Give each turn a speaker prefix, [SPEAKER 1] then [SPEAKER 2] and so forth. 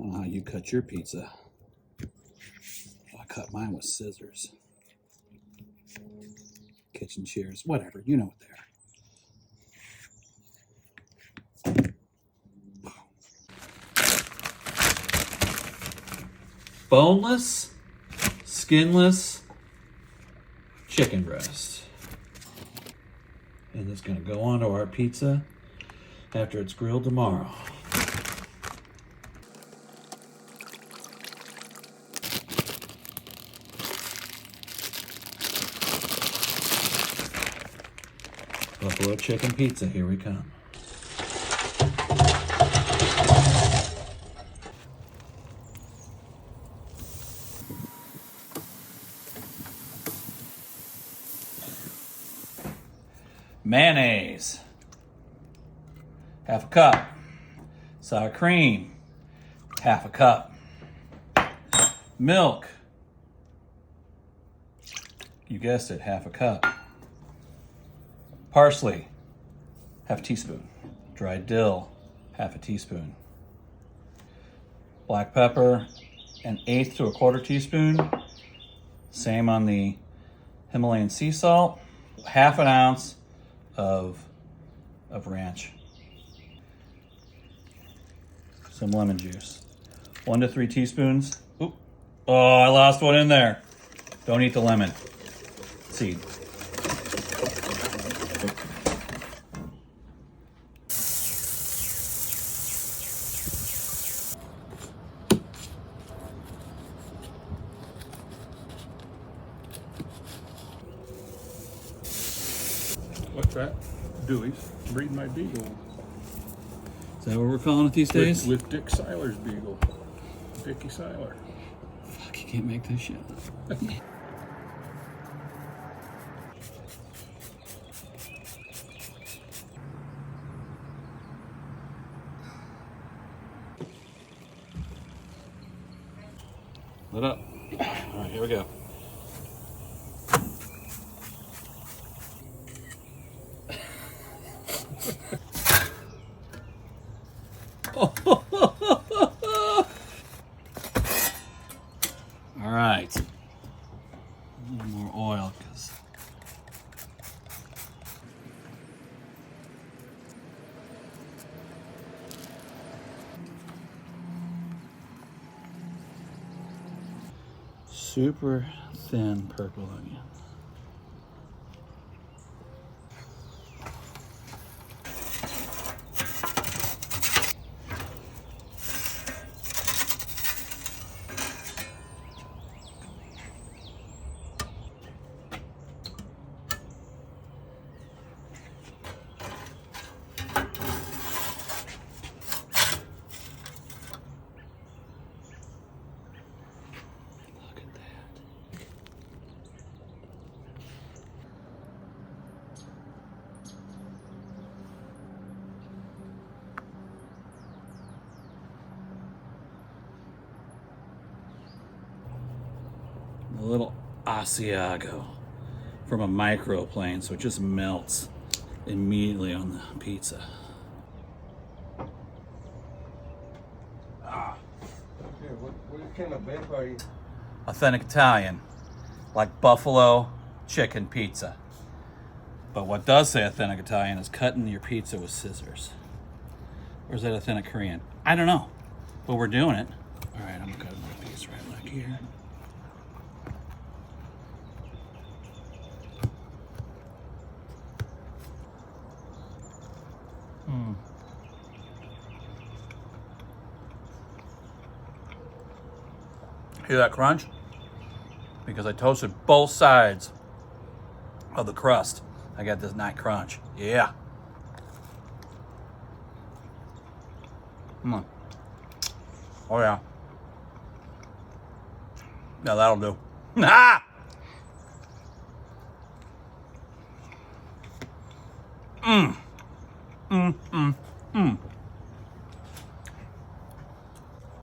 [SPEAKER 1] I don't know how you cut your pizza. I cut mine with scissors. Kitchen shears, whatever, you know what they are. Boneless, skinless chicken breast. And it's gonna go onto our pizza after it's grilled tomorrow. Buffalo chicken pizza, here we come. Mayonnaise, half a cup. Sour cream, half a cup. Milk, you guessed it, half a cup. Parsley, half a teaspoon. Dried dill, half a teaspoon. Black pepper, 1/8 to 1/4 teaspoon. Same on the Himalayan sea salt. Half an ounce of ranch. Some lemon juice. 1 to 3 teaspoons. Oop. Oh, I lost one in there. Don't eat the lemon seed.
[SPEAKER 2] What's that? Dewey's breeding my beagle.
[SPEAKER 1] Is that what we're calling it these days?
[SPEAKER 2] With Dick Seiler's beagle. Dickie Seiler.
[SPEAKER 1] Fuck, you can't make this shit up. Lit up. All right, here we go. All right. A little more oil, because super thin purple onion. A little Asiago from a microplane, so it just melts immediately on the pizza.
[SPEAKER 3] Okay, what kind of beef are you?
[SPEAKER 1] Authentic Italian, like buffalo chicken pizza. But what does say authentic Italian is cutting your pizza with scissors. Or is that authentic Korean? I don't know, but we're doing it. All right, I'm cutting my piece right like here. Hear that crunch? Because I toasted both sides of the crust. I got this nice crunch. Yeah. Oh yeah. Yeah, that'll do. Ah! Mmm. Mmm. Mmm. Mmm.